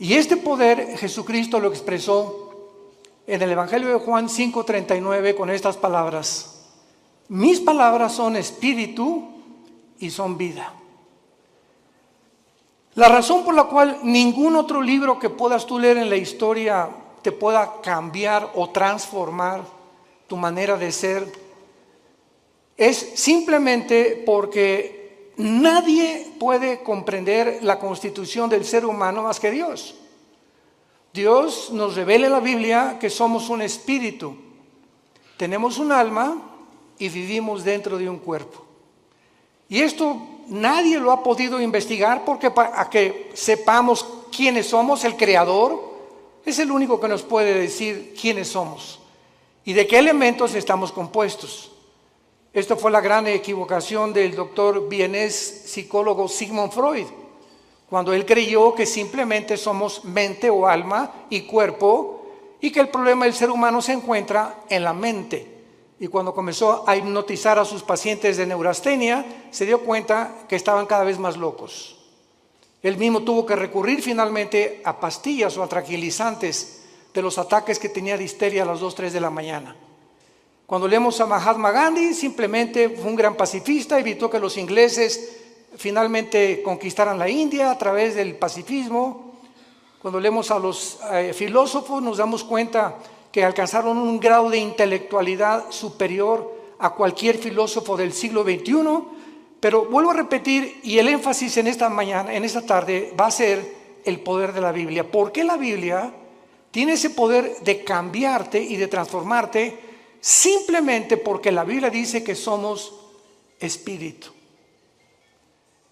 Y este poder Jesucristo lo expresó en el Evangelio de Juan 5:39 con estas palabras: mis palabras son espíritu y son vida. La razón por la cual ningún otro libro que puedas tú leer en la historia te pueda cambiar o transformar tu manera de ser es simplemente porque nadie puede comprender la constitución del ser humano más que Dios. Dios nos revela en la Biblia que somos un espíritu, tenemos un alma y vivimos dentro de un cuerpo. Y esto nadie lo ha podido investigar, porque para que sepamos quiénes somos, el Creador es el único que nos puede decir quiénes somos y de qué elementos estamos compuestos. Esto fue la gran equivocación del doctor vienés psicólogo Sigmund Freud, cuando él creyó que simplemente somos mente o alma y cuerpo, y que el problema del ser humano se encuentra en la mente. Y cuando comenzó a hipnotizar a sus pacientes de neurastenia, se dio cuenta que estaban cada vez más locos. Él mismo tuvo que recurrir finalmente a pastillas o a tranquilizantes de los ataques que tenía de histeria a las 2, 3 de la mañana. Cuando leemos a Mahatma Gandhi, simplemente fue un gran pacifista, evitó que los ingleses finalmente conquistaran la India a través del pacifismo. Cuando leemos a los filósofos, nos damos cuenta que alcanzaron un grado de intelectualidad superior a cualquier filósofo del siglo XXI, pero vuelvo a repetir, y el énfasis en esta mañana, en esta tarde, va a ser el poder de la Biblia. ¿Por qué la Biblia tiene ese poder de cambiarte y de transformarte? Simplemente porque la Biblia dice que somos espíritu.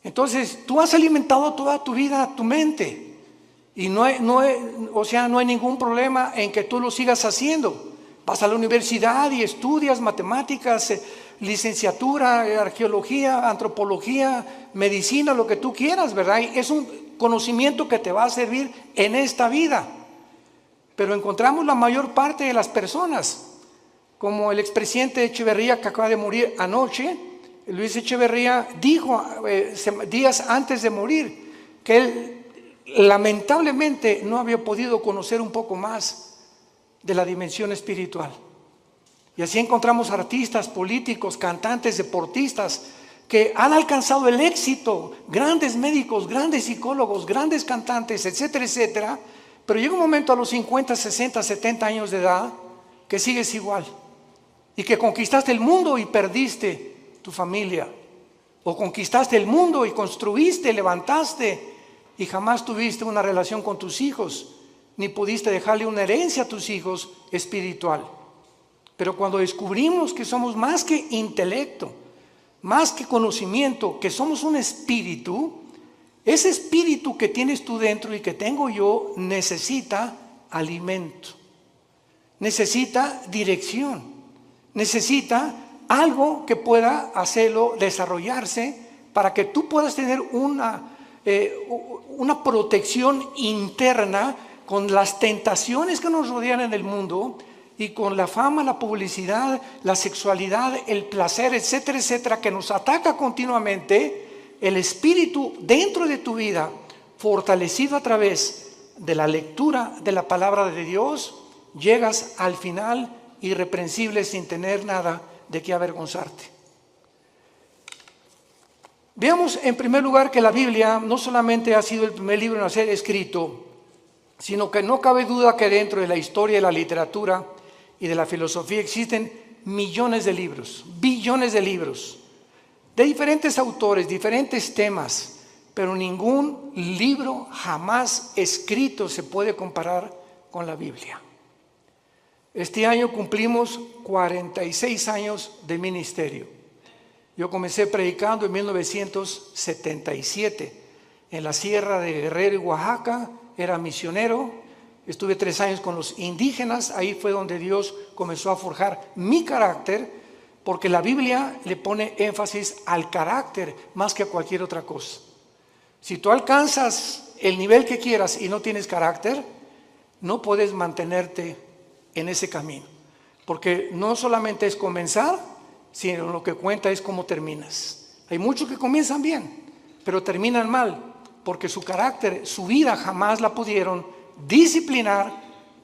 Entonces, tú has alimentado toda tu vida tu mente. Y no hay ningún problema en que tú lo sigas haciendo. Vas a la universidad y estudias matemáticas, licenciatura, arqueología, antropología, medicina, lo que tú quieras, ¿verdad? Y es un conocimiento que te va a servir en esta vida. Pero encontramos la mayor parte de las personas, como el expresidente Echeverría, que acaba de morir anoche. Luis Echeverría dijo días antes de morir que él lamentablemente no había podido conocer un poco más de la dimensión espiritual. Y así encontramos artistas, políticos, cantantes, deportistas que han alcanzado el éxito, grandes médicos, grandes psicólogos, grandes cantantes, etcétera, etcétera. Pero llega un momento a los 50, 60, 70 años de edad que sigues igual, y que conquistaste el mundo y perdiste tu familia, o conquistaste el mundo y construiste, levantaste, y jamás tuviste una relación con tus hijos, ni pudiste dejarle una herencia a tus hijos espiritual. Pero cuando descubrimos que somos más que intelecto, más que conocimiento, que somos un espíritu, ese espíritu que tienes tú dentro y que tengo yo necesita alimento, necesita dirección, necesita algo que pueda hacerlo desarrollarse para que tú puedas tener una protección interna con las tentaciones que nos rodean en el mundo y con la fama, la publicidad, la sexualidad, el placer, etcétera, etcétera, que nos ataca continuamente. El espíritu dentro de tu vida, fortalecido a través de la lectura de la palabra de Dios, llegas al final irreprensible sin tener nada de qué avergonzarte. Veamos en primer lugar que la Biblia no solamente ha sido el primer libro en ser escrito, sino que no cabe duda que dentro de la historia de la literatura y de la filosofía existen millones de libros, billones de libros, de diferentes autores, diferentes temas, pero ningún libro jamás escrito se puede comparar con la Biblia. Este año cumplimos 46 años de ministerio. Yo comencé predicando en 1977 en la Sierra de Guerrero y Oaxaca. Era misionero, estuve 3 años con los indígenas. Ahí fue donde Dios comenzó a forjar mi carácter, porque la Biblia le pone énfasis al carácter más que a cualquier otra cosa. Si tú alcanzas el nivel que quieras y no tienes carácter, no puedes mantenerte en ese camino, porque no solamente es comenzar, sino lo que cuenta es cómo terminas. Hay muchos que comienzan bien, pero terminan mal, porque su carácter, su vida jamás la pudieron disciplinar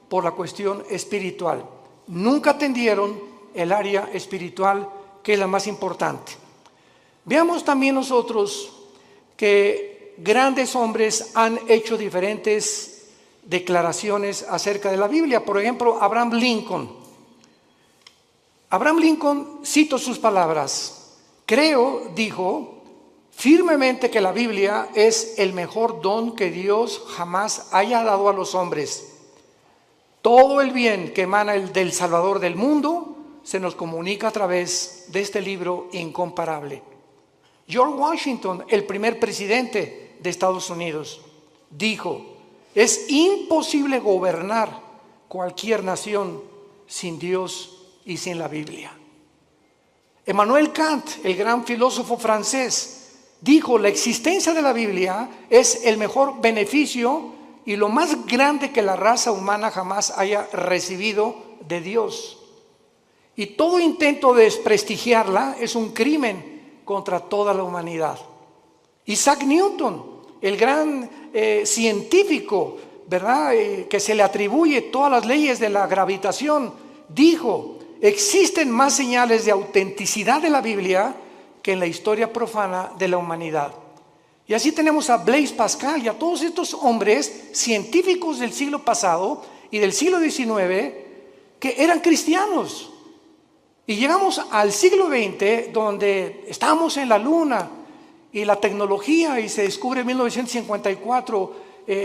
por la cuestión espiritual. Nunca atendieron el área espiritual, que es la más importante. Veamos también nosotros que grandes hombres han hecho diferentes declaraciones acerca de la Biblia. Por ejemplo, Abraham Lincoln. Abraham Lincoln, cito sus palabras: creo, dijo, firmemente que la Biblia es el mejor don que Dios jamás haya dado a los hombres. Todo el bien que emana del Salvador del mundo se nos comunica a través de este libro incomparable. George Washington, el primer presidente de Estados Unidos, dijo: es imposible gobernar cualquier nación sin Dios y sin la Biblia. Emmanuel Kant, el gran filósofo francés, dijo: la existencia de la Biblia es el mejor beneficio y lo más grande que la raza humana jamás haya recibido de Dios. Y todo intento de desprestigiarla es un crimen contra toda la humanidad. Isaac Newton, el gran científico, ¿verdad? Que se le atribuye todas las leyes de la gravitación, dijo: existen más señales de autenticidad de la Biblia que en la historia profana de la humanidad. Y así tenemos a Blaise Pascal y a todos estos hombres científicos del siglo pasado y del siglo XIX que eran cristianos. Y llegamos al siglo XX, donde estamos en la luna y la tecnología, y se descubre en 1954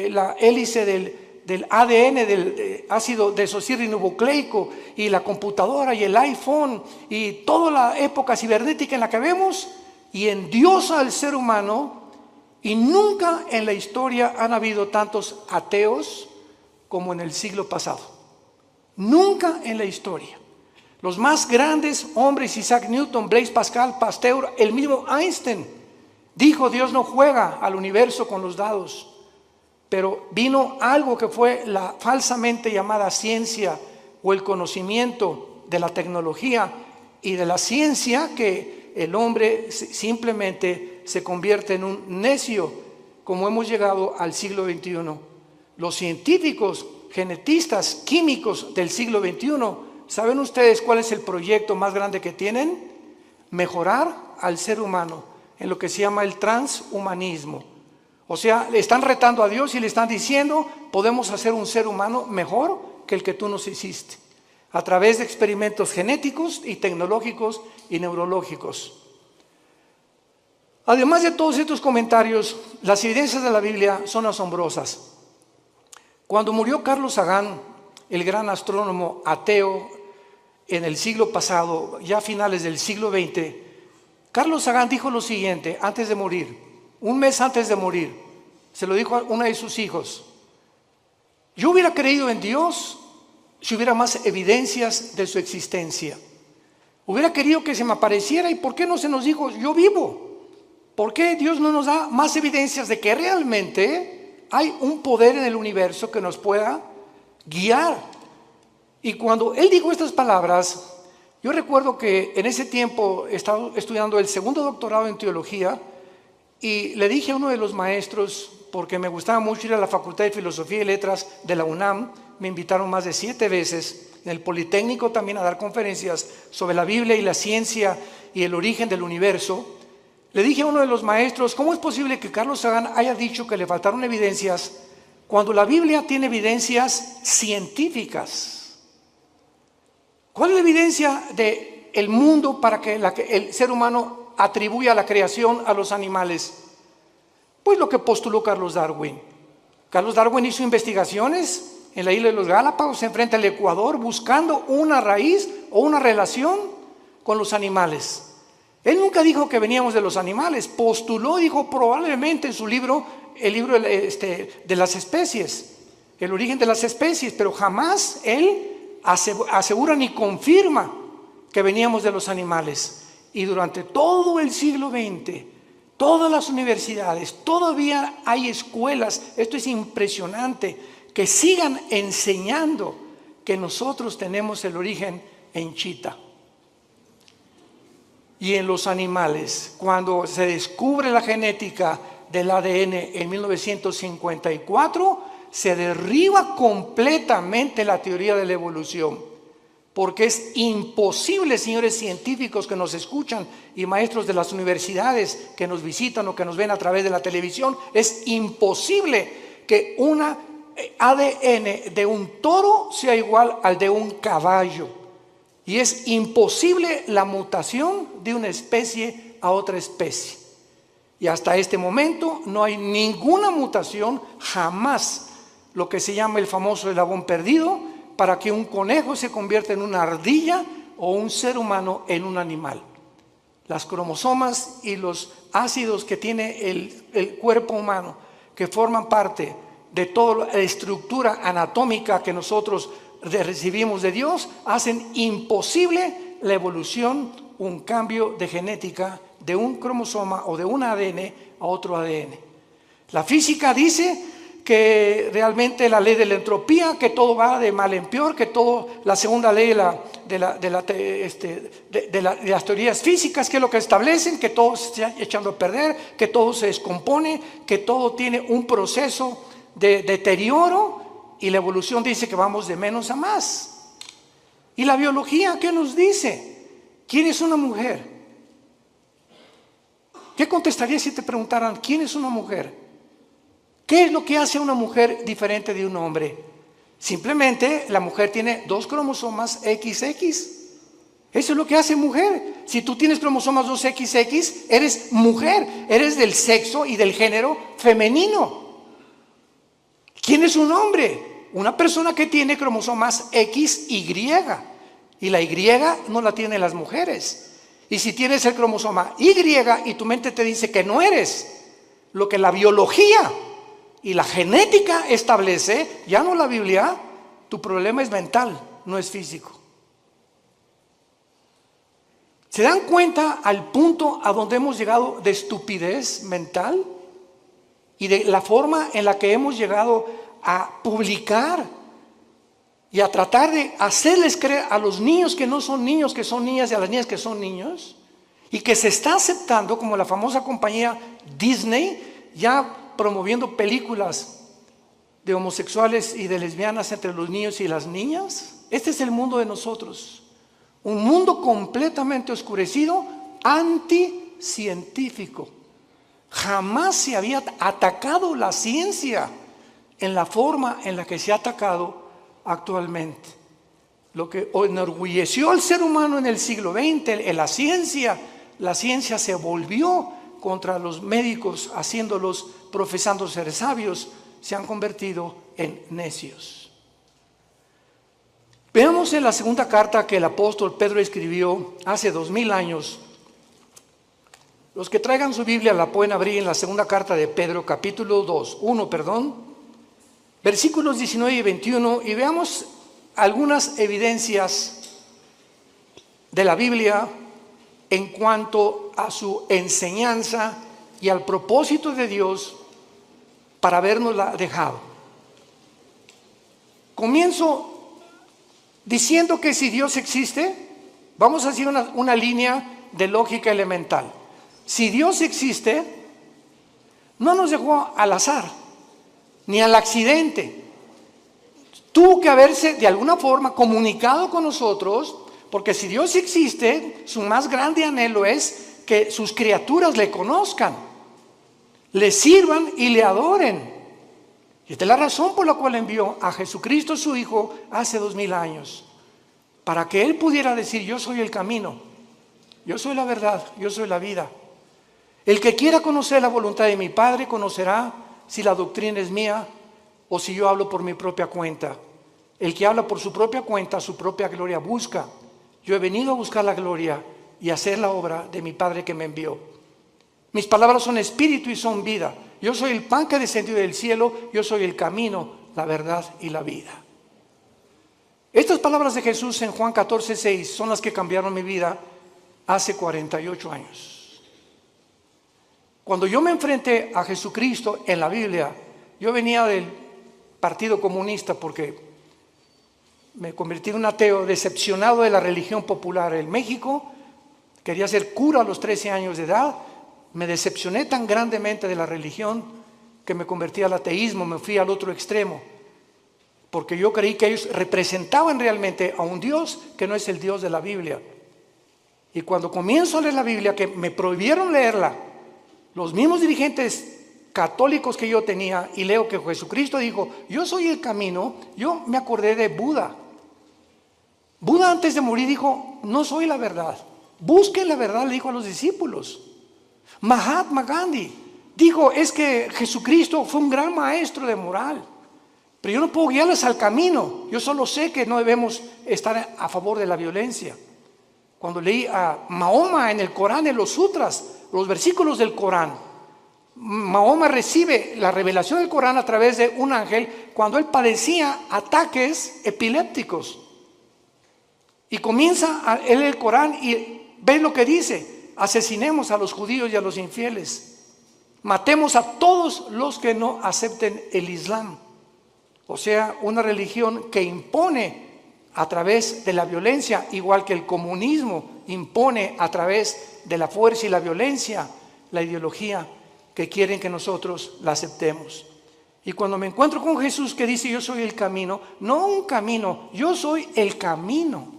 la hélice del ADN, del ácido desoxirribonucleico, y la computadora y el iPhone y toda la época cibernética en la que vemos, y endiosa al ser humano. Y nunca en la historia han habido tantos ateos como en el siglo pasado. Nunca en la historia. Los más grandes hombres, Isaac Newton, Blaise Pascal, Pasteur, el mismo Einstein, dijo: Dios no juega al universo con los dados. Pero vino algo que fue la falsamente llamada ciencia, o el conocimiento de la tecnología y de la ciencia, que el hombre simplemente se convierte en un necio, como hemos llegado al siglo XXI. Los científicos, genetistas, químicos del siglo XXI, ¿saben ustedes cuál es el proyecto más grande que tienen? Mejorar al ser humano en lo que se llama el transhumanismo. O sea, le están retando a Dios y le están diciendo: podemos hacer un ser humano mejor que el que tú nos hiciste, a través de experimentos genéticos y tecnológicos y neurológicos. Además de todos estos comentarios, las evidencias de la Biblia son asombrosas. Cuando murió Carlos Sagan, el gran astrónomo ateo en el siglo pasado, ya a finales del siglo XX, Carlos Sagan dijo lo siguiente antes de morir, un mes antes de morir. Se lo dijo a uno de sus hijos: yo hubiera creído en Dios si hubiera más evidencias de su existencia. Hubiera querido que se me apareciera. ¿Y por qué no se nos dijo: yo vivo? ¿Por qué Dios no nos da más evidencias de que realmente hay un poder en el universo que nos pueda guiar? Y cuando él dijo estas palabras, yo recuerdo que en ese tiempo estaba estudiando el segundo doctorado en teología, y le dije a uno de los maestros, porque me gustaba mucho ir a la Facultad de Filosofía y Letras de la UNAM, me invitaron más de 7 veces, en el Politécnico también, a dar conferencias sobre la Biblia y la ciencia y el origen del universo. Le dije a uno de los maestros: ¿cómo es posible que Carlos Sagan haya dicho que le faltaron evidencias cuando la Biblia tiene evidencias científicas? ¿Cuál es la evidencia del mundo para que el ser humano atribuya la creación a los animales? Pues lo que postuló Carlos Darwin. Carlos Darwin hizo investigaciones en la isla de los Galápagos, enfrente al Ecuador, buscando una raíz o una relación con los animales. Él nunca dijo que veníamos de los animales, postuló, dijo probablemente en su libro, el libro de las especies, el origen de las especies, pero jamás él asegura ni confirma que veníamos de los animales. Y durante todo el siglo XX, todas las universidades, todavía hay escuelas, esto es impresionante, que sigan enseñando que nosotros tenemos el origen en Chita y en los animales. Cuando se descubre la genética del ADN en 1954, se derriba completamente la teoría de la evolución, porque es imposible, señores científicos que nos escuchan y maestros de las universidades que nos visitan o que nos ven a través de la televisión, es imposible que una ADN de un toro sea igual al de un caballo, y es imposible la mutación de una especie a otra especie. Y hasta este momento no hay ninguna mutación, jamás, lo que se llama el famoso eslabón perdido, para que un conejo se convierta en una ardilla o un ser humano en un animal. Las cromosomas y los ácidos que tiene el cuerpo humano, que forman parte de toda la estructura anatómica que nosotros recibimos de Dios, hacen imposible la evolución, un cambio de genética de un cromosoma o de un ADN a otro ADN. La física dice que realmente la ley de la entropía, que todo va de mal en peor, que todo, la segunda ley de las teorías físicas, que es lo que establecen, que todo se está echando a perder, que todo se descompone, que todo tiene un proceso de deterioro, y la evolución dice que vamos de menos a más. ¿Y la biología qué nos dice? ¿Quién es una mujer? ¿Qué contestarías si te preguntaran quién es una mujer? ¿Qué es lo que hace a una mujer diferente de un hombre? Simplemente la mujer tiene 2 cromosomas XX. Eso es lo que hace mujer. Si tú tienes cromosomas 2XX, eres mujer, eres del sexo y del género femenino. ¿Quién es un hombre? Una persona que tiene cromosomas XY, y la Y no la tienen las mujeres. Y si tienes el cromosoma Y y tu mente te dice que no eres lo que la biología y la genética establece, ya no la Biblia, tu problema es mental, no es físico. ¿Se dan cuenta al punto a donde hemos llegado de estupidez mental? Y de la forma en la que hemos llegado a publicar y a tratar de hacerles creer a los niños que no son niños, que son niñas, y a las niñas que son niños, y que se está aceptando, como la famosa compañía Disney, ya promoviendo películas de homosexuales y de lesbianas entre los niños y las niñas. Este es el mundo de nosotros, un mundo completamente oscurecido, anticientífico. Jamás se había atacado la ciencia en la forma en la que se ha atacado actualmente. Lo que enorgulleció al ser humano en el siglo XX, en la ciencia se volvió contra los médicos, haciéndolos, profesando ser sabios, se han convertido en necios. Veamos en la segunda carta que el apóstol Pedro escribió hace 2000 años. Los que traigan su Biblia la pueden abrir en la segunda carta de Pedro, capítulo 1, versículos 19 y 21, y veamos algunas evidencias de la Biblia en cuanto a su enseñanza y al propósito de Dios para habernosla dejado. Comienzo diciendo que si Dios existe, vamos a hacer una línea de lógica elemental. Si Dios existe, no nos dejó al azar, ni al accidente. Tuvo que haberse de alguna forma comunicado con nosotros, porque si Dios existe, su más grande anhelo es que sus criaturas le conozcan, le sirvan y le adoren. Y esta es la razón por la cual envió a Jesucristo su Hijo hace 2000 años, para que Él pudiera decir: yo soy el camino, yo soy la verdad, yo soy la vida. El que quiera conocer la voluntad de mi Padre conocerá si la doctrina es mía o si yo hablo por mi propia cuenta. El que habla por su propia cuenta, su propia gloria busca. Yo he venido a buscar la gloria y a hacer la obra de mi Padre que me envió. Mis palabras son espíritu y son vida. Yo soy el pan que descendió del cielo, yo soy el camino, la verdad y la vida. Estas palabras de Jesús en Juan 14:6 son las que cambiaron mi vida hace 48 años. Cuando yo me enfrenté a Jesucristo en la Biblia, yo venía del Partido Comunista porque me convertí en un ateo decepcionado de la religión popular en México. Quería ser cura a los 13 años de edad. Me decepcioné tan grandemente de la religión que me convertí al ateísmo, me fui al otro extremo, porque yo creí que ellos representaban realmente a un Dios que no es el Dios de la Biblia. Y cuando comienzo a leer la Biblia, que me prohibieron leerla, los mismos dirigentes católicos que yo tenía, y leo que Jesucristo dijo, yo soy el camino, yo me acordé de Buda. Buda antes de morir dijo, no soy la verdad, busquen la verdad, le dijo a los discípulos. Mahatma Gandhi dijo, es que Jesucristo fue un gran maestro de moral, pero yo no puedo guiarles al camino, yo solo sé que no debemos estar a favor de la violencia. Cuando leí a Mahoma en el Corán, en los sutras, los versículos del Corán, Mahoma recibe la revelación del Corán a través de un ángel cuando él padecía ataques epilépticos. Y comienza a leer el Corán y ve lo que dice: asesinemos a los judíos y a los infieles, matemos a todos los que no acepten el Islam. O sea, una religión que impone a través de la violencia, igual que el comunismo impone a través de la fuerza y la violencia, la ideología que quieren que nosotros la aceptemos. Y cuando me encuentro con Jesús que dice yo soy el camino, no un camino, yo soy el camino.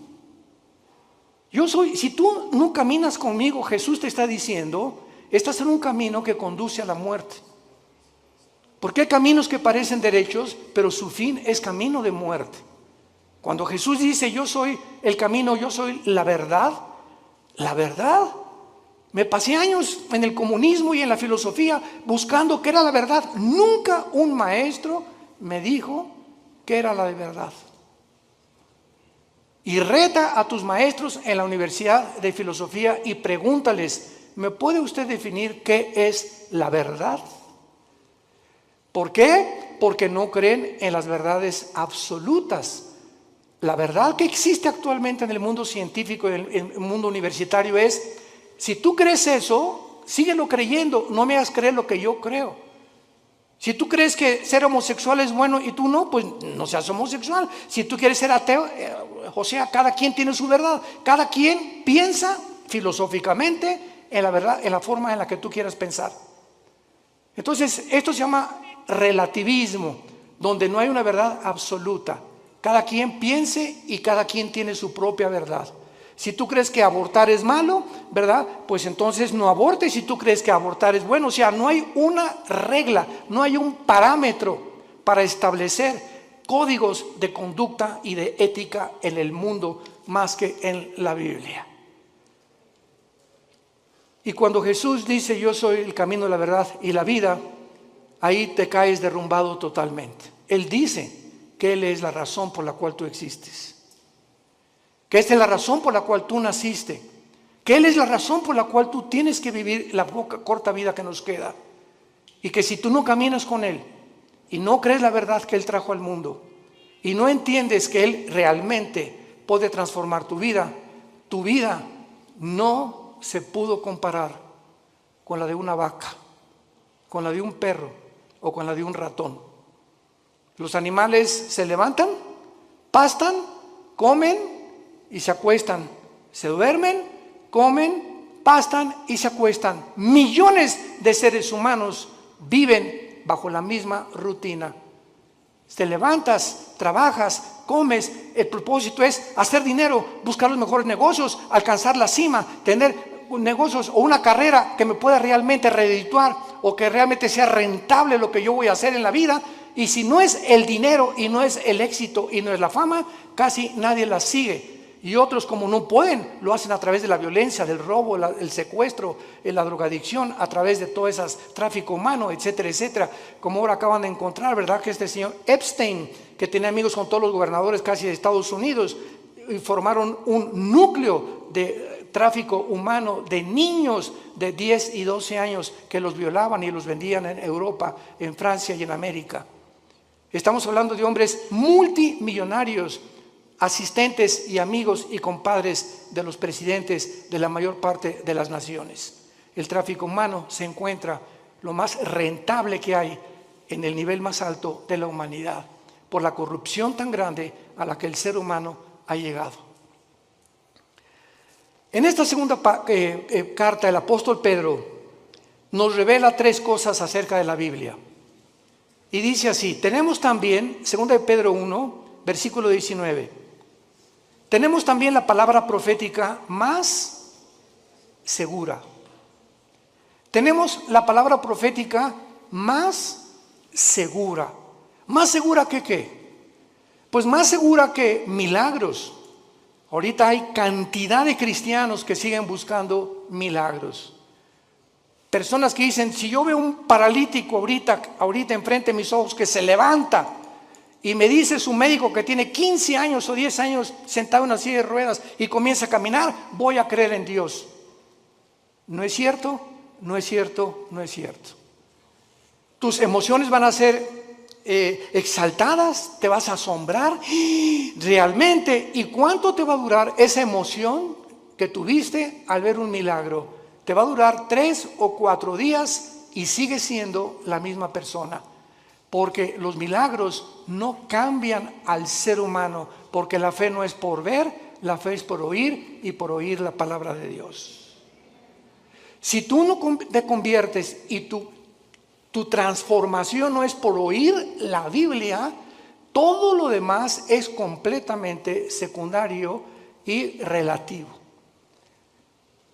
Yo soy, si tú no caminas conmigo, Jesús te está diciendo, estás en un camino que conduce a la muerte. Porque hay caminos que parecen derechos, pero su fin es camino de muerte. Cuando Jesús dice yo soy el camino, yo soy la verdad, me pasé años en el comunismo y en la filosofía buscando qué era la verdad. Nunca un maestro me dijo qué era la verdad. Y reta a tus maestros en la Universidad de Filosofía y pregúntales, ¿me puede usted definir qué es la verdad? ¿Por qué? Porque no creen en las verdades absolutas. La verdad que existe actualmente en el mundo científico y en el mundo universitario es, si tú crees eso, síguelo creyendo, no me hagas creer lo que yo creo. Si tú crees que ser homosexual es bueno y tú no, pues no seas homosexual. Si tú quieres ser ateo, o sea, cada quien tiene su verdad. Cada quien piensa filosóficamente en la verdad, en la forma en la que tú quieras pensar. Entonces, esto se llama relativismo, donde no hay una verdad absoluta. Cada quien piense y cada quien tiene su propia verdad. Si tú crees que abortar es malo, ¿verdad? Pues entonces no abortes. Si tú crees que abortar es bueno, o sea, no hay una regla, no hay un parámetro para establecer códigos de conducta y de ética en el mundo más que en la Biblia. Y cuando Jesús dice yo soy el camino, la verdad y la vida, ahí te caes derrumbado totalmente. Él dice que Él es la razón por la cual tú existes, que esta es la razón por la cual tú naciste, que Él es la razón por la cual tú tienes que vivir la corta vida que nos queda, y que si tú no caminas con Él y no crees la verdad que Él trajo al mundo y no entiendes que Él realmente puede transformar tu vida no se pudo comparar con la de una vaca, con la de un perro o con la de un ratón. Los animales se levantan, pastan, comen y se acuestan, se duermen, comen, pastan y se acuestan. Millones de seres humanos viven bajo la misma rutina. Te levantas, trabajas, comes, el propósito es hacer dinero, buscar los mejores negocios, alcanzar la cima, tener negocios o una carrera que me pueda realmente redituar o que realmente sea rentable lo que yo voy a hacer en la vida. Y si no es el dinero y no es el éxito y no es la fama, casi nadie la sigue. Y otros, como no pueden, lo hacen a través de la violencia, del robo, el secuestro, la drogadicción, a través de todo ese tráfico humano, etcétera, etcétera. Como ahora acaban de encontrar, ¿verdad? Que este señor Epstein, que tenía amigos con todos los gobernadores casi de Estados Unidos, y formaron un núcleo de tráfico humano de niños de 10 y 12 años que los violaban y los vendían en Europa, en Francia y en América. Estamos hablando de hombres multimillonarios, asistentes y amigos y compadres de los presidentes de la mayor parte de las naciones. El tráfico humano se encuentra lo más rentable que hay en el nivel más alto de la humanidad, por la corrupción tan grande a la que el ser humano ha llegado. En esta segunda carta, el apóstol Pedro nos revela tres cosas acerca de la Biblia. Y dice así, tenemos también, 2 de Pedro 1, versículo 19, tenemos también la palabra profética más segura. Tenemos la palabra profética más segura. ¿Más segura que qué? Pues más segura que milagros. Ahorita hay cantidad de cristianos que siguen buscando milagros. Personas que dicen, si yo veo un paralítico ahorita enfrente de mis ojos que se levanta y me dice su médico que tiene 15 años o 10 años sentado en una silla de ruedas y comienza a caminar, voy a creer en Dios. ¿No es cierto? No es cierto, no es cierto. Tus emociones van a ser exaltadas, te vas a asombrar realmente. ¿Y cuánto te va a durar esa emoción que tuviste al ver un milagro? Te va a durar 3 o 4 días y sigues siendo la misma persona. Porque los milagros no cambian al ser humano, porque la fe no es por ver, la fe es por oír y por oír la palabra de Dios. Si tú no te conviertes y tu transformación no es por oír la Biblia, todo lo demás es completamente secundario y relativo.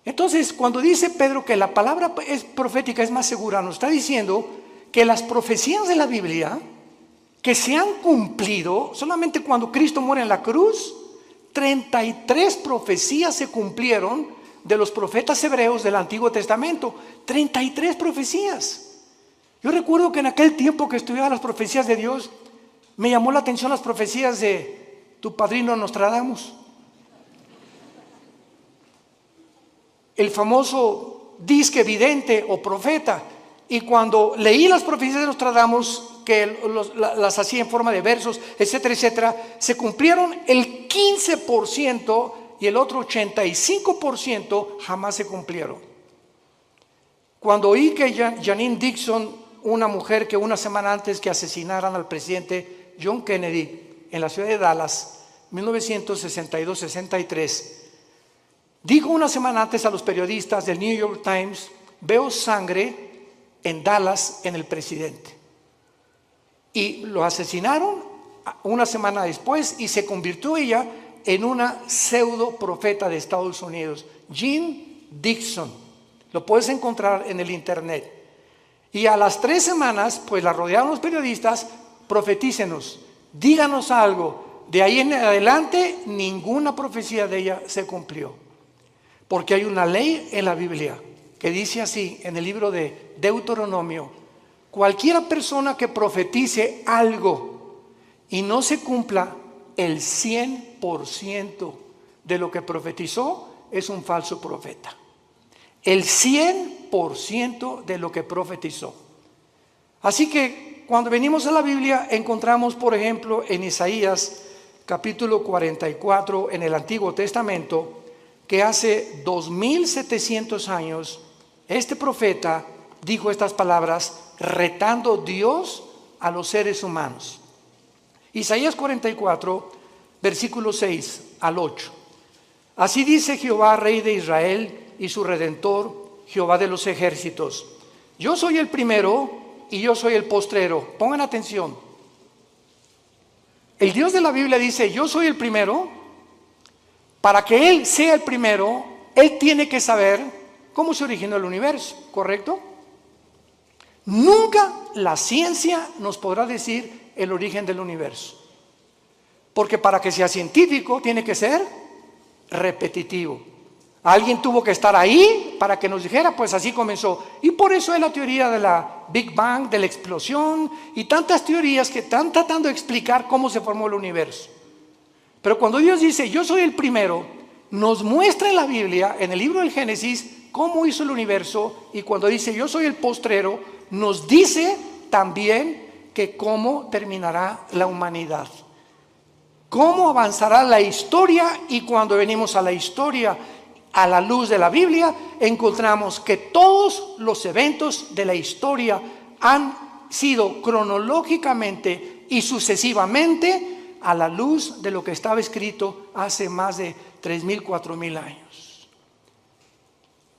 Entonces, cuando dice Pedro que la palabra profética es más segura, nos está diciendo que las profecías de la Biblia que se han cumplido, solamente cuando Cristo muere en la cruz, 33 profecías se cumplieron de los profetas hebreos del Antiguo Testamento. 33 profecías. Yo recuerdo que en aquel tiempo que estudiaba las profecías de Dios, me llamó la atención las profecías de tu padrino Nostradamus. El famoso disque vidente o profeta. Y cuando leí las profecías de Nostradamus, que las hacía en forma de versos, etcétera, etcétera, se cumplieron el 15% y el otro 85% jamás se cumplieron. Cuando oí que Janine Dixon, una mujer que una semana antes que asesinaran al presidente John Kennedy en la ciudad de Dallas, 1962-63, dijo una semana antes a los periodistas del New York Times, veo sangre en Dallas en el presidente. Y lo asesinaron una semana después y se convirtió ella en una pseudo profeta de Estados Unidos, Jean Dixon. Lo puedes encontrar en el internet. Y a las 3 semanas, pues la rodearon los periodistas, profetícenos, díganos algo. De ahí en adelante, ninguna profecía de ella se cumplió. Porque hay una ley en la Biblia que dice así, en el libro de Deuteronomio, cualquiera persona que profetice algo y no se cumpla el 100% de lo que profetizó, es un falso profeta. El 100% de lo que profetizó. Así que cuando venimos a la Biblia encontramos, por ejemplo, en Isaías capítulo 44 en el Antiguo Testamento, que hace 2700 años este profeta dijo estas palabras retando Dios a los seres humanos. Isaías 44, versículo 6 al 8. Así dice Jehová, Rey de Israel y su Redentor, Jehová de los ejércitos. Yo soy el primero y yo soy el postrero. Pongan atención. El Dios de la Biblia dice, yo soy el primero. Para que Él sea el primero, Él tiene que saber cómo se originó el universo, ¿correcto? Nunca la ciencia nos podrá decir el origen del universo. Porque para que sea científico tiene que ser repetitivo. Alguien tuvo que estar ahí para que nos dijera, pues así comenzó. Y por eso es la teoría de la Big Bang, de la explosión y tantas teorías que están tratando de explicar cómo se formó el universo. Pero cuando Dios dice, yo soy el primero, nos muestra en la Biblia, en el libro del Génesis, cómo hizo el universo. Y cuando dice, yo soy el postrero, nos dice también que cómo terminará la humanidad. Cómo avanzará la historia. Y cuando venimos a la historia, a la luz de la Biblia, encontramos que todos los eventos de la historia han sido cronológicamente y sucesivamente a la luz de lo que estaba escrito hace más de 3,000, 4,000 años.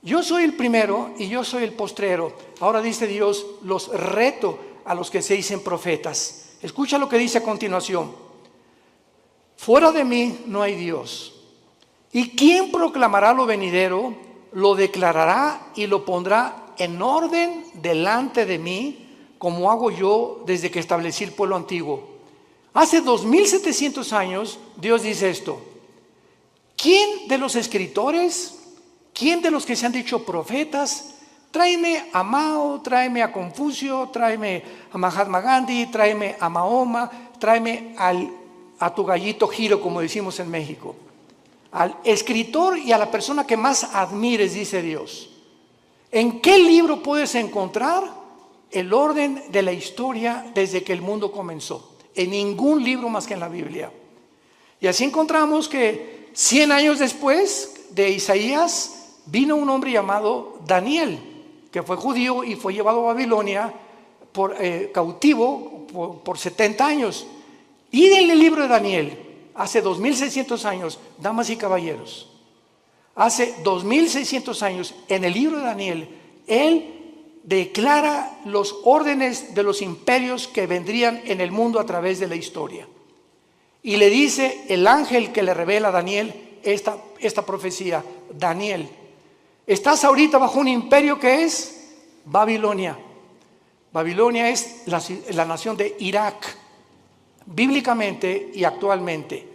Yo soy el primero y yo soy el postrero. Ahora dice Dios, los reto a los que se dicen profetas. Escucha lo que dice a continuación. Fuera de mí no hay Dios. ¿Y quién proclamará lo venidero? Lo declarará y lo pondrá en orden delante de mí, como hago yo desde que establecí el pueblo antiguo. Hace 2700 años Dios dice esto. ¿Quién de los escritores, quién de los que se han dicho profetas, tráeme a Mao, tráeme a Confucio, tráeme a Mahatma Gandhi, tráeme a Mahoma, tráeme a tu gallito Giro, como decimos en México? Al escritor y a la persona que más admires, dice Dios. ¿En qué libro puedes encontrar el orden de la historia desde que el mundo comenzó? En ningún libro más que en la Biblia. Y así encontramos que 100 años después de Isaías vino un hombre llamado Daniel, que fue judío y fue llevado a Babilonia cautivo por 70 años. Y en el libro de Daniel, hace 2600 años, damas y caballeros, hace 2600 años, en el libro de Daniel, él declara los órdenes de los imperios que vendrían en el mundo a través de la historia. Y le dice el ángel que le revela a Daniel esta profecía: Daniel, estás ahorita bajo un imperio que es Babilonia. Babilonia es la nación de Irak, bíblicamente y actualmente.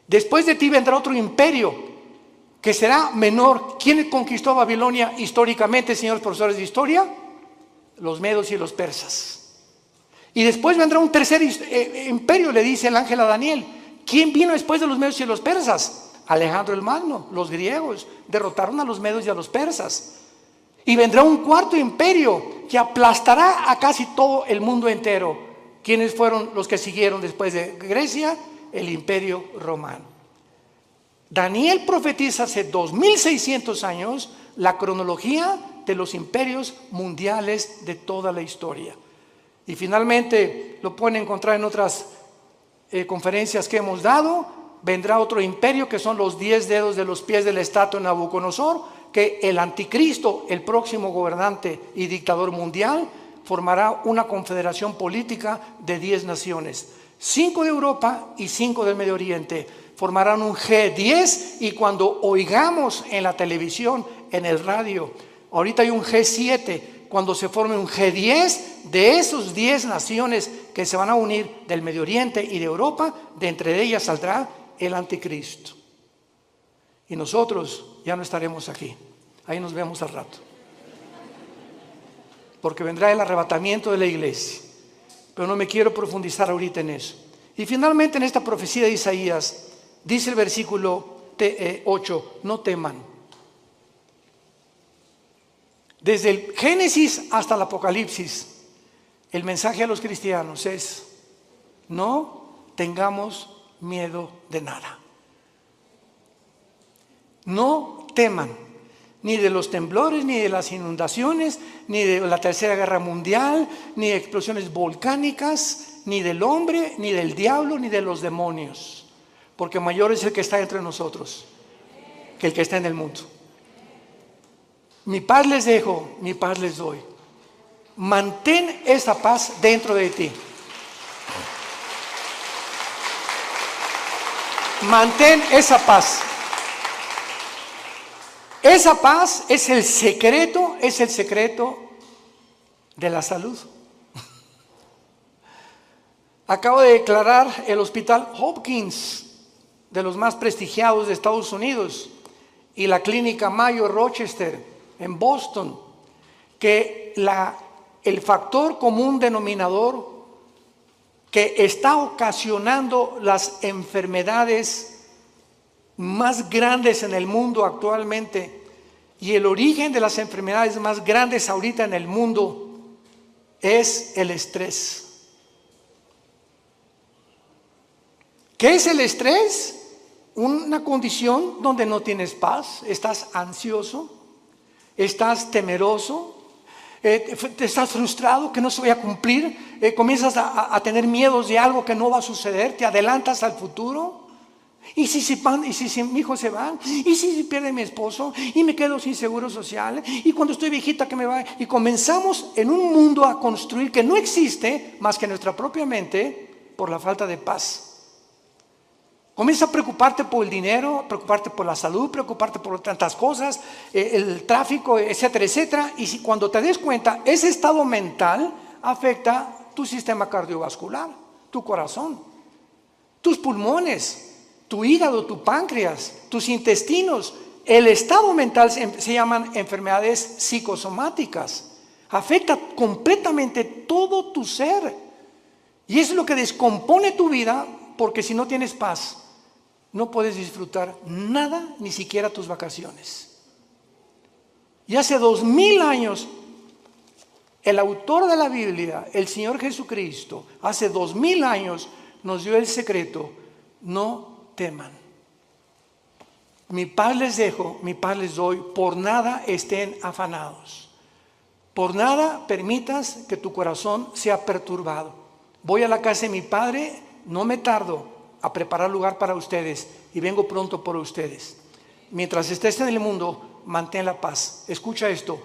Después de ti vendrá otro imperio que será menor. ¿Quién conquistó Babilonia históricamente, señores profesores de historia? Los medos y los persas. Y después vendrá un tercer imperio, le dice el ángel a Daniel. ¿Quién vino después de los medos y los persas? Alejandro el Magno, los griegos derrotaron a los medos y a los persas. Y vendrá un cuarto imperio que aplastará a casi todo el mundo entero. ¿Quiénes fueron los que siguieron después de Grecia? El imperio romano. Daniel profetiza hace 2600 años la cronología de los imperios mundiales de toda la historia. Y finalmente lo pueden encontrar en otras conferencias que hemos dado. Vendrá otro imperio que son los 10 dedos de los pies de la estatua de Nabucodonosor, que el anticristo, el próximo gobernante y dictador mundial, formará una confederación política de 10 naciones. 5 de Europa y 5 del Medio Oriente formarán un G10, y cuando oigamos en la televisión, en el radio, ahorita hay un G7, cuando se forme un G10 de esos 10 naciones que se van a unir del Medio Oriente y de Europa, de entre ellas saldrá el anticristo. Y nosotros ya no estaremos aquí. Ahí nos vemos al rato. Porque vendrá el arrebatamiento de la iglesia. Pero no me quiero profundizar ahorita en eso. Y finalmente en esta profecía de Isaías, dice el versículo 8, no teman. Desde el Génesis hasta el Apocalipsis, el mensaje a los cristianos es: no tengamos miedo de nada. No teman, ni de los temblores, ni de las inundaciones, ni de la Tercera Guerra Mundial, ni de explosiones volcánicas, ni del hombre, ni del diablo, ni de los demonios. Porque mayor es el que está entre nosotros que el que está en el mundo. Mi paz les dejo, mi paz les doy. Mantén esa paz dentro de ti. Mantén esa paz. Esa paz es el secreto de la salud. Acabo de declarar el Hospital Hopkins, de los más prestigiados de Estados Unidos, y la Clínica Mayo Rochester en Boston, que el factor común denominador que está ocasionando las enfermedades más grandes en el mundo actualmente, y el origen de las enfermedades más grandes ahorita en el mundo, es el estrés. ¿Qué es el estrés? Una condición donde no tienes paz, estás ansioso, estás temeroso, te estás frustrado que no se vaya a cumplir, comienzas a tener miedos de algo que no va a suceder, te adelantas al futuro. ¿Y si mi hijo se va? ¿Y si pierde mi esposo? ¿Y me quedo sin seguro social? ¿Y cuando estoy viejita que me va? Y comenzamos en un mundo a construir que no existe más que nuestra propia mente por la falta de paz. Comienza a preocuparte por el dinero, preocuparte por la salud, preocuparte por tantas cosas, el tráfico, etcétera, etcétera. Y cuando te des cuenta, ese estado mental afecta tu sistema cardiovascular, tu corazón, tus pulmones, tu hígado, tu páncreas, tus intestinos. El estado mental se llaman enfermedades psicosomáticas. Afecta completamente todo tu ser. Y es lo que descompone tu vida, porque si no tienes paz, no puedes disfrutar nada, ni siquiera tus vacaciones. Y hace 2000 años, el autor de la Biblia, el Señor Jesucristo, hace 2000 años nos dio el secreto: no teman. Mi paz les dejo, mi paz les doy, por nada estén afanados. Por nada permitas que tu corazón sea perturbado. Voy a la casa de mi Padre, no me tardo a preparar lugar para ustedes y vengo pronto por ustedes. Mientras estés en el mundo, mantén la paz. Escucha esto: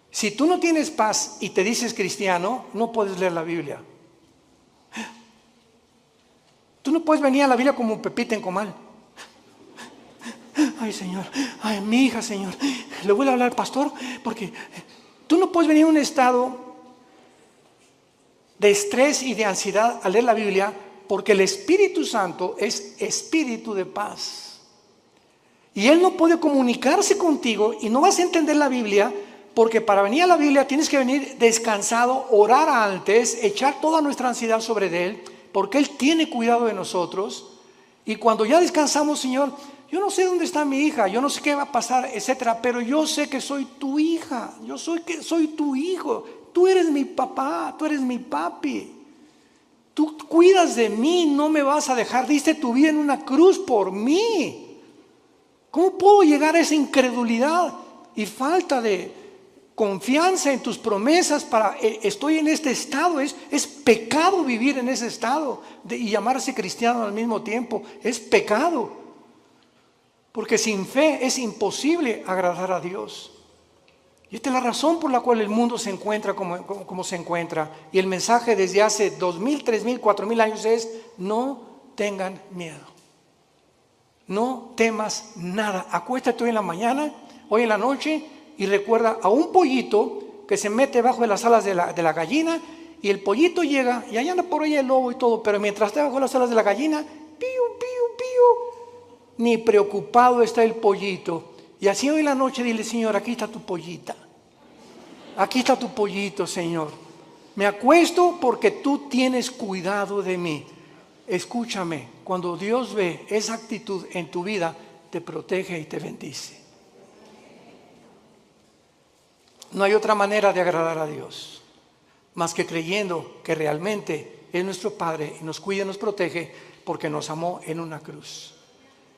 si tú no tienes paz y te dices cristiano, no puedes leer la Biblia. Tú no puedes venir a la Biblia como Pepita en comal. Ay, Señor, ay, mi hija, Señor, le voy a hablar al pastor, porque tú no puedes venir a un estado de estrés y de ansiedad al leer la Biblia, porque el Espíritu Santo es espíritu de paz. Y Él no puede comunicarse contigo y no vas a entender la Biblia, porque para venir a la Biblia tienes que venir descansado, orar antes, echar toda nuestra ansiedad sobre Él, porque Él tiene cuidado de nosotros. Y cuando ya descansamos, Señor, yo no sé dónde está mi hija, yo no sé qué va a pasar, etcétera, pero yo sé que soy tu hija, soy tu hijo, tú eres mi papá, tú eres mi papi. Tú cuidas de mí, no me vas a dejar, diste tu vida en una cruz por mí. ¿Cómo puedo llegar a esa incredulidad y falta de confianza en tus promesas estoy en este estado? Es pecado vivir en ese estado y llamarse cristiano al mismo tiempo. Es pecado, porque sin fe es imposible agradar a Dios. Y esta es la razón por la cual el mundo se encuentra como se encuentra. Y el mensaje desde hace 2000, 3000, 4000 años es: no tengan miedo. No temas nada. Acuéstate hoy en la mañana, hoy en la noche, y recuerda a un pollito que se mete bajo de las alas de la gallina, y el pollito llega y allá anda por ahí el lobo y todo, pero mientras está bajo las alas de la gallina, pío, pío, pío, ni preocupado está el pollito. Y así hoy en la noche dile: Señor, aquí está tu pollita. Aquí está tu pollito, Señor. Me acuesto porque tú tienes cuidado de mí. Escúchame, cuando Dios ve esa actitud en tu vida, te protege y te bendice. No hay otra manera de agradar a Dios más que creyendo que realmente es nuestro Padre y nos cuida y nos protege porque nos amó en una cruz.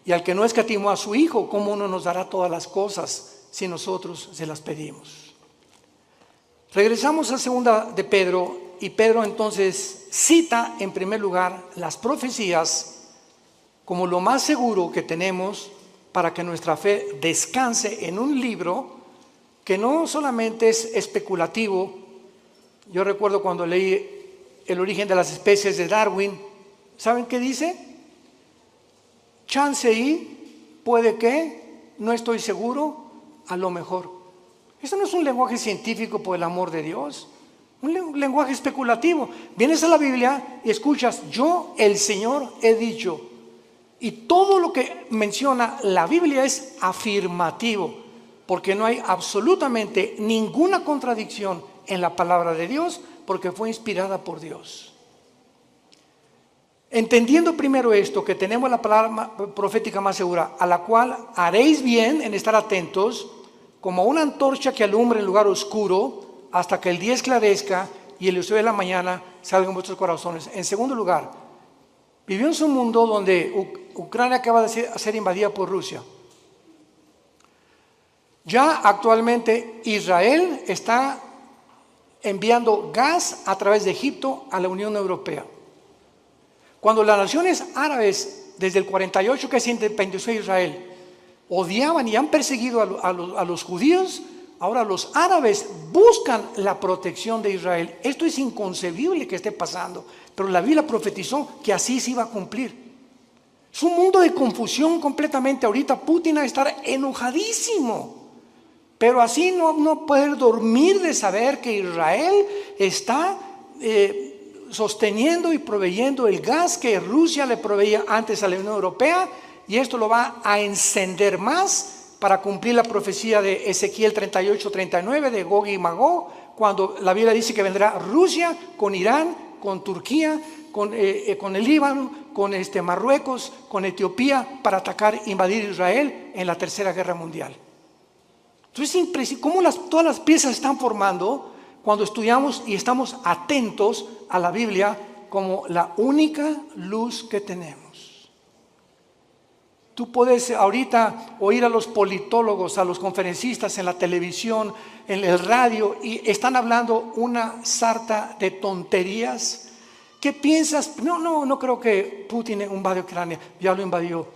Y al que no escatimó a su Hijo, ¿cómo no nos dará todas las cosas si nosotros se las pedimos? Regresamos a segunda de Pedro, y Pedro entonces cita en primer lugar las profecías como lo más seguro que tenemos para que nuestra fe descanse en un libro que no solamente es especulativo. Yo recuerdo cuando leí El origen de las especies de Darwin, ¿saben qué dice? Chance y, puede que, no estoy seguro, a lo mejor. Eso no es un lenguaje científico, por el amor de Dios. Un lenguaje especulativo. Vienes a la Biblia y escuchas: yo, el Señor, he dicho. Y todo lo que menciona la Biblia es afirmativo, porque no hay absolutamente ninguna contradicción en la palabra de Dios, porque fue inspirada por Dios. Entendiendo primero esto, que tenemos la palabra profética más segura, a la cual haréis bien en estar atentos, como una antorcha que alumbra en lugar oscuro, hasta que el día esclarezca y el lucero de la mañana salga en vuestros corazones. En segundo lugar, vivimos en un mundo donde Ucrania acaba de ser invadida por Rusia. Ya actualmente Israel está enviando gas a través de Egipto a la Unión Europea. Cuando las naciones árabes desde el 48 que se independizó Israel, odiaban y han perseguido a los judíos, ahora los árabes buscan la protección de Israel. Esto es inconcebible que esté pasando, pero la Biblia profetizó que así se iba a cumplir. Es un mundo de confusión completamente. Ahorita Putin va a estar enojadísimo, pero así no poder dormir de saber que Israel está sosteniendo y proveyendo el gas que Rusia le proveía antes a la Unión Europea, y esto lo va a encender más para cumplir la profecía de Ezequiel 38-39 de Gog y Magog, cuando la Biblia dice que vendrá Rusia con Irán, con Turquía, con el Líbano, con Marruecos, con Etiopía, para atacar, invadir Israel en la Tercera Guerra Mundial. Entonces es impresionante cómo todas las piezas se están formando cuando estudiamos y estamos atentos a la Biblia como la única luz que tenemos. Tú puedes ahorita oír a los politólogos, a los conferencistas en la televisión, en el radio, y están hablando una sarta de tonterías. ¿Qué piensas? No creo que Putin invadió Ucrania, ya lo invadió.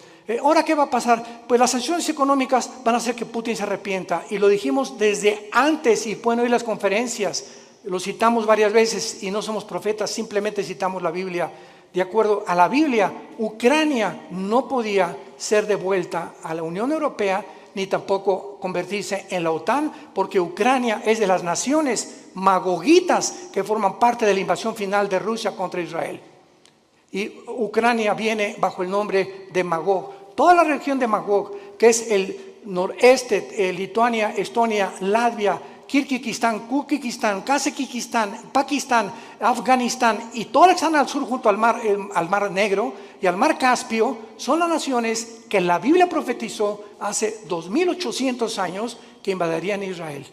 ¿Ahora qué va a pasar? Pues las sanciones económicas van a hacer que Putin se arrepienta, y lo dijimos desde antes, y pueden oír las conferencias, lo citamos varias veces, y no somos profetas, simplemente citamos la Biblia. De acuerdo a la Biblia, Ucrania no podía ser devuelta a la Unión Europea, ni tampoco convertirse en la OTAN, porque Ucrania es de las naciones magogitas que forman parte de la invasión final de Rusia contra Israel. Y Ucrania viene bajo el nombre de Magog. Toda la región de Magog, que es el noreste, Lituania, Estonia, Latvia, Kirguistán, Kuzbekistán, Kazajistán, Pakistán, Afganistán y todas las que están al sur junto al mar Negro y al mar Caspio, son las naciones que la Biblia profetizó hace 2800 años que invadirían Israel.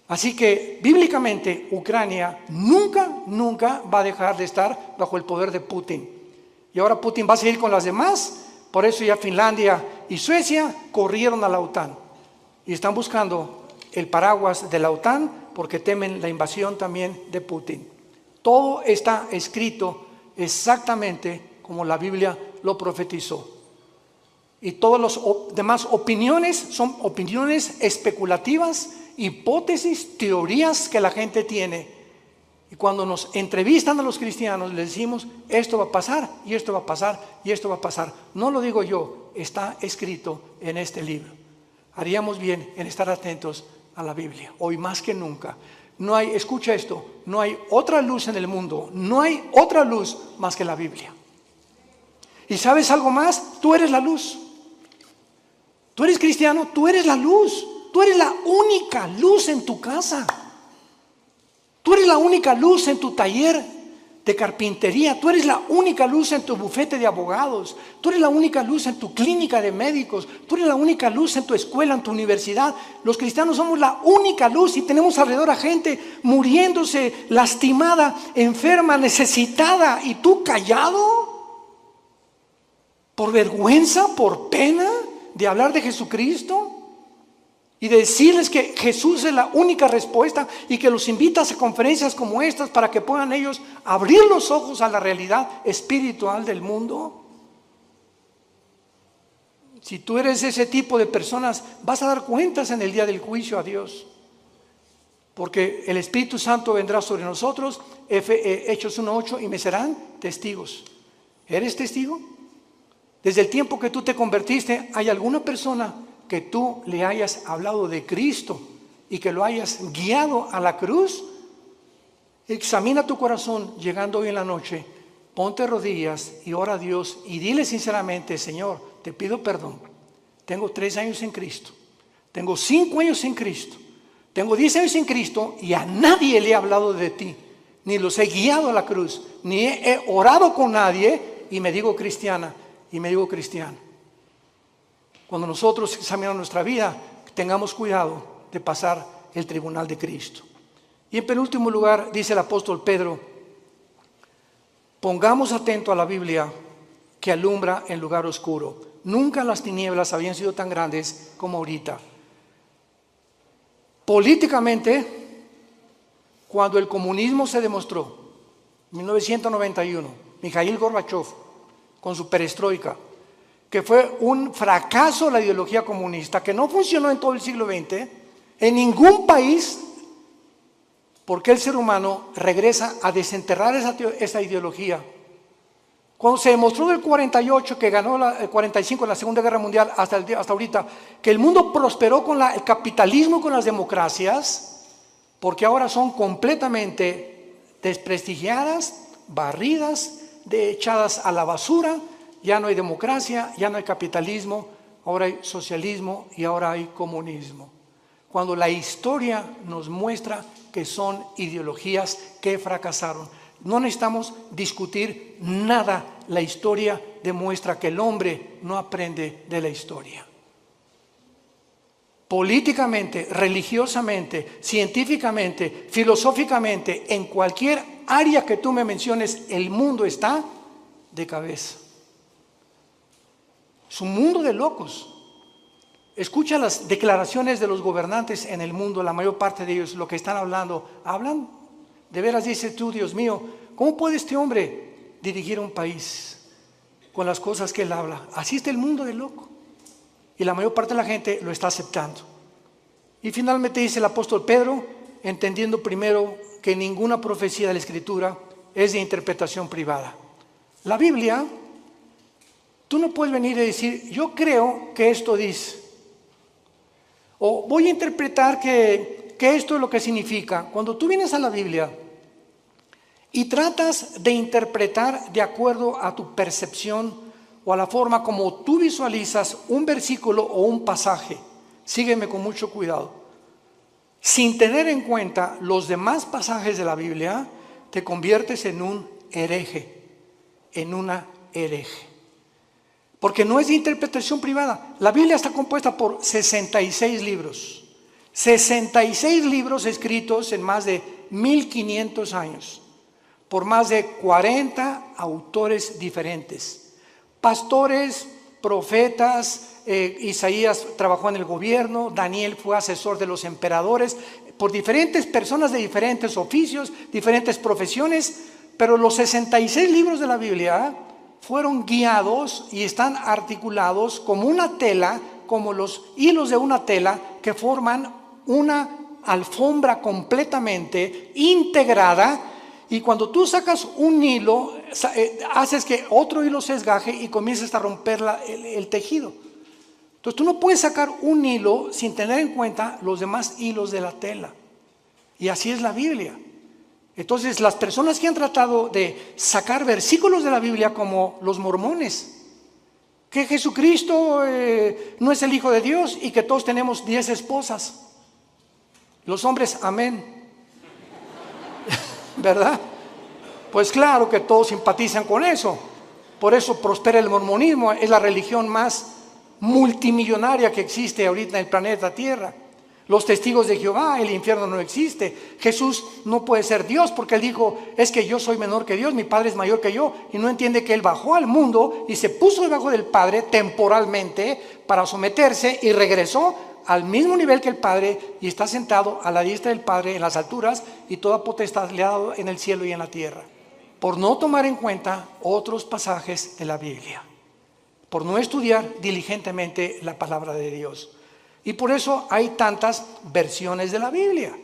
Así que bíblicamente Ucrania nunca va a dejar de estar bajo el poder de Putin. Y ahora Putin va a seguir con las demás, por eso ya Finlandia y Suecia corrieron a la OTAN y están buscando el paraguas de la OTAN porque temen la invasión también de Putin. Todo está escrito exactamente como la Biblia lo profetizó. Y todas las demás opiniones son opiniones especulativas, hipótesis, teorías que la gente tiene. Y cuando nos entrevistan a los cristianos, les decimos, esto va a pasar, y esto va a pasar, y esto va a pasar. No lo digo yo, está escrito en este libro. Haríamos bien en estar atentos a la Biblia, hoy más que nunca. Escucha esto, no hay otra luz en el mundo, no hay otra luz más que la Biblia. ¿Y sabes algo más? Tú eres la luz. Tú eres cristiano, tú eres la luz. Tú eres la única luz en tu casa. Tú eres la única luz en tu taller de carpintería. Tú eres la única luz en tu bufete de abogados. Tú eres la única luz en tu clínica de médicos. Tú eres la única luz en tu escuela, en tu universidad. Los cristianos somos la única luz y tenemos alrededor a gente muriéndose, lastimada, enferma, necesitada. ¿Y tú callado? ¿Por vergüenza, por pena de hablar de Jesucristo? Y de decirles que Jesús es la única respuesta y que los invitas a conferencias como estas para que puedan ellos abrir los ojos a la realidad espiritual del mundo. Si tú eres ese tipo de personas, vas a dar cuentas en el día del juicio a Dios. Porque el Espíritu Santo vendrá sobre nosotros, Hechos 1:8, y me serán testigos. ¿Eres testigo? Desde el tiempo que tú te convertiste, ¿hay alguna persona que tú le hayas hablado de Cristo y que lo hayas guiado a la cruz? Examina tu corazón llegando hoy en la noche, ponte rodillas y ora a Dios y dile sinceramente: Señor, te pido perdón. Tengo 3 años en Cristo, tengo 5 años en Cristo, tengo 10 años en Cristo y a nadie le he hablado de ti, ni los he guiado a la cruz, ni he orado con nadie y me digo cristiana y me digo cristiano. Cuando nosotros examinamos nuestra vida, tengamos cuidado de pasar el tribunal de Cristo. Y en penúltimo lugar, dice el apóstol Pedro, pongamos atento a la Biblia que alumbra en lugar oscuro. Nunca las tinieblas habían sido tan grandes como ahorita. Políticamente, cuando el comunismo se demostró, en 1991, Mikhail Gorbachev, con su perestroika, que fue un fracaso la ideología comunista, que no funcionó en todo el siglo XX, en ningún país, porque el ser humano regresa a desenterrar esa ideología. Cuando se demostró del 48, que ganó el 45 en la Segunda Guerra Mundial, hasta ahorita, que el mundo prosperó con el capitalismo, con las democracias, porque ahora son completamente desprestigiadas, barridas, echadas a la basura. Ya no hay democracia, ya no hay capitalismo, ahora hay socialismo y ahora hay comunismo. Cuando la historia nos muestra que son ideologías que fracasaron. No necesitamos discutir nada, la historia demuestra que el hombre no aprende de la historia. Políticamente, religiosamente, científicamente, filosóficamente, en cualquier área que tú me menciones, el mundo está de cabeza. Es un mundo de locos. Escucha las declaraciones de los gobernantes en el mundo, la mayor parte de ellos, lo que están hablando. Hablan, de veras dices tú, Dios mío, ¿cómo puede este hombre dirigir un país con las cosas que él habla? Así está el mundo de loco. Y la mayor parte de la gente lo está aceptando. Y finalmente dice el apóstol Pedro, entendiendo primero que ninguna profecía de la Escritura es de interpretación privada. La Biblia, tú no puedes venir y decir, yo creo que esto dice, o voy a interpretar que esto es lo que significa. Cuando tú vienes a la Biblia y tratas de interpretar de acuerdo a tu percepción o a la forma como tú visualizas un versículo o un pasaje, sígueme con mucho cuidado, sin tener en cuenta los demás pasajes de la Biblia, te conviertes en un hereje, en una hereje. Porque no es de interpretación privada. La Biblia está compuesta por 66 libros. 66 libros escritos en más de 1500 años. Por más de 40 autores diferentes. Pastores, profetas, Isaías trabajó en el gobierno, Daniel fue asesor de los emperadores, por diferentes personas de diferentes oficios, diferentes profesiones. Pero los 66 libros de la Biblia fueron guiados y están articulados como una tela, como los hilos de una tela que forman una alfombra completamente integrada. Y cuando tú sacas un hilo, haces que otro hilo se desgaje y comienzas a romper el tejido. Entonces tú no puedes sacar un hilo sin tener en cuenta los demás hilos de la tela. Y así es la Biblia. Entonces las personas que han tratado de sacar versículos de la Biblia, como los mormones, que Jesucristo no es el Hijo de Dios y que todos tenemos 10 esposas. Los hombres, amén. ¿Verdad? Pues claro que todos simpatizan con eso. Por eso prospera el mormonismo, es la religión más multimillonaria que existe ahorita en el planeta Tierra. Los testigos de Jehová, el infierno no existe. Jesús no puede ser Dios porque él dijo, es que yo soy menor que Dios, mi Padre es mayor que yo, y no entiende que él bajó al mundo y se puso debajo del Padre temporalmente para someterse y regresó al mismo nivel que el Padre y está sentado a la diestra del Padre en las alturas, y toda potestad le ha dado en el cielo y en la tierra, por no tomar en cuenta otros pasajes de la Biblia, por no estudiar diligentemente la palabra de Dios. Y por eso hay tantas versiones de la Biblia,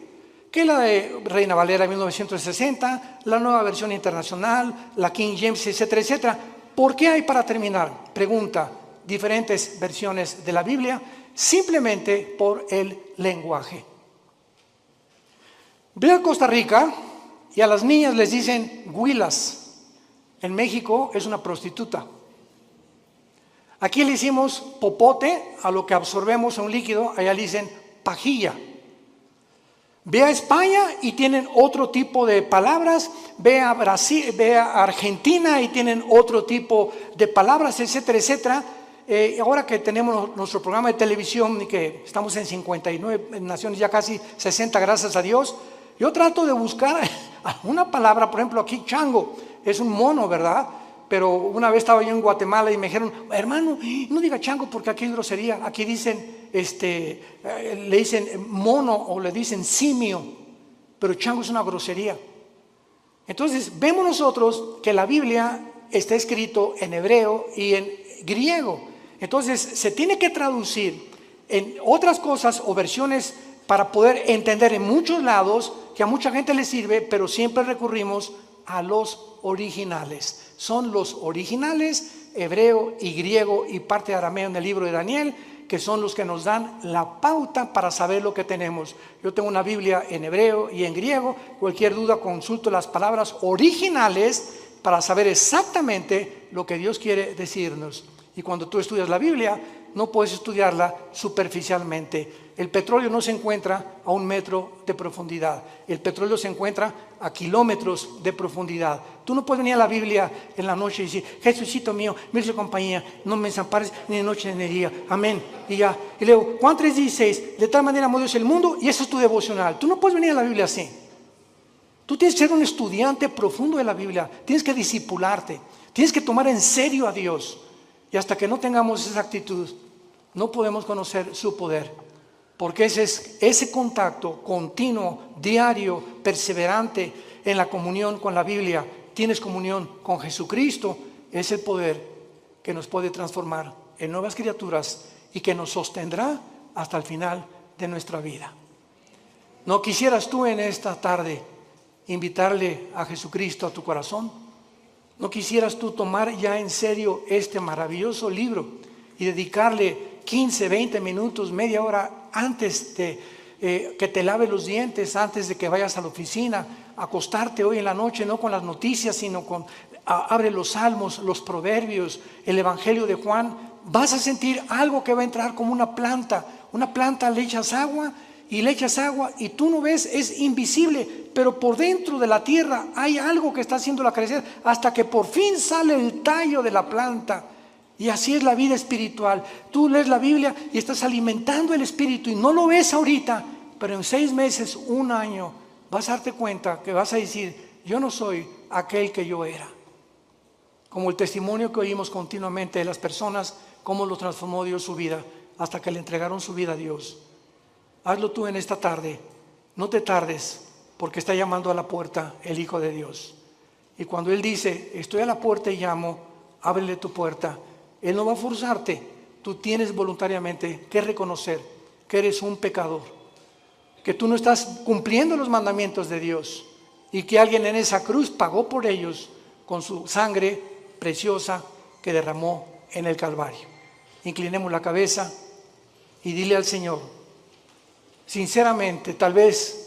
que la de Reina Valera 1960, la Nueva Versión Internacional, la King James, etcétera, etcétera. ¿Por qué hay, para terminar, pregunta, diferentes versiones de la Biblia? Simplemente por el lenguaje. Ve a Costa Rica y a las niñas les dicen huilas. En México es una prostituta. Aquí le hicimos popote a lo que absorbemos en un líquido, allá le dicen pajilla. Ve a España y tienen otro tipo de palabras, ve a Brasil, ve a Argentina y tienen otro tipo de palabras, etcétera, etcétera. Ahora que tenemos nuestro programa de televisión y que estamos en 59 naciones, ya casi 60, gracias a Dios, yo trato de buscar una palabra. Por ejemplo, aquí chango es un mono, ¿verdad? Pero una vez estaba yo en Guatemala y me dijeron, hermano, no diga chango porque aquí es grosería. Aquí dicen, le dicen mono o le dicen simio, pero chango es una grosería. Entonces vemos nosotros que la Biblia está escrito en hebreo y en griego. Entonces se tiene que traducir en otras cosas o versiones para poder entender en muchos lados, que a mucha gente le sirve, pero siempre recurrimos a los originales. Son los originales, hebreo y griego y parte de arameo en el libro de Daniel, que son los que nos dan la pauta para saber lo que tenemos. Yo tengo una Biblia en hebreo y en griego. Cualquier duda consulto las palabras originales para saber exactamente lo que Dios quiere decirnos. Y cuando tú estudias la Biblia, no puedes estudiarla superficialmente. El petróleo no se encuentra a 1 metro de profundidad. El petróleo se encuentra a kilómetros de profundidad. Tú no puedes venir a la Biblia en la noche y decir: Jesucito mío, mire compañía, no me desampares ni de noche ni de día. Amén. Y ya. Y luego, Juan 3:16, de tal manera amó Dios el mundo, y eso es tu devocional. Tú no puedes venir a la Biblia así. Tú tienes que ser un estudiante profundo de la Biblia. Tienes que discipularte. Tienes que tomar en serio a Dios. Y hasta que no tengamos esa actitud, no podemos conocer su poder. Porque ese contacto continuo, diario, perseverante en la comunión con la Biblia, tienes comunión con Jesucristo, es el poder que nos puede transformar en nuevas criaturas y que nos sostendrá hasta el final de nuestra vida. ¿No quisieras tú en esta tarde invitarle a Jesucristo a tu corazón? ¿No quisieras tú tomar ya en serio este maravilloso libro y dedicarle 15, 20 minutos, media hora antes de que te lave los dientes, antes de que vayas a la oficina, acostarte hoy en la noche, no con las noticias, sino abre los salmos, los proverbios, el evangelio de Juan? Vas a sentir algo que va a entrar como una planta. Una planta le echas agua y tú no ves, es invisible, pero por dentro de la tierra hay algo que está haciéndola crecer hasta que por fin sale el tallo de la planta. Y así es la vida espiritual. Tú lees la Biblia y estás alimentando el espíritu y no lo ves ahorita, pero en 6 meses, 1 año, vas a darte cuenta que vas a decir: yo no soy aquel que yo era. Como el testimonio que oímos continuamente de las personas, cómo lo transformó Dios su vida hasta que le entregaron su vida a Dios. Hazlo tú en esta tarde. No te tardes, porque está llamando a la puerta el Hijo de Dios. Y cuando Él dice: estoy a la puerta y llamo, ábrele tu puerta. Él no va a forzarte. Tú tienes voluntariamente que reconocer que eres un pecador, que tú no estás cumpliendo los mandamientos de Dios y que alguien en esa cruz pagó por ellos con su sangre preciosa que derramó en el Calvario. Inclinemos la cabeza y dile al Señor, sinceramente, tal vez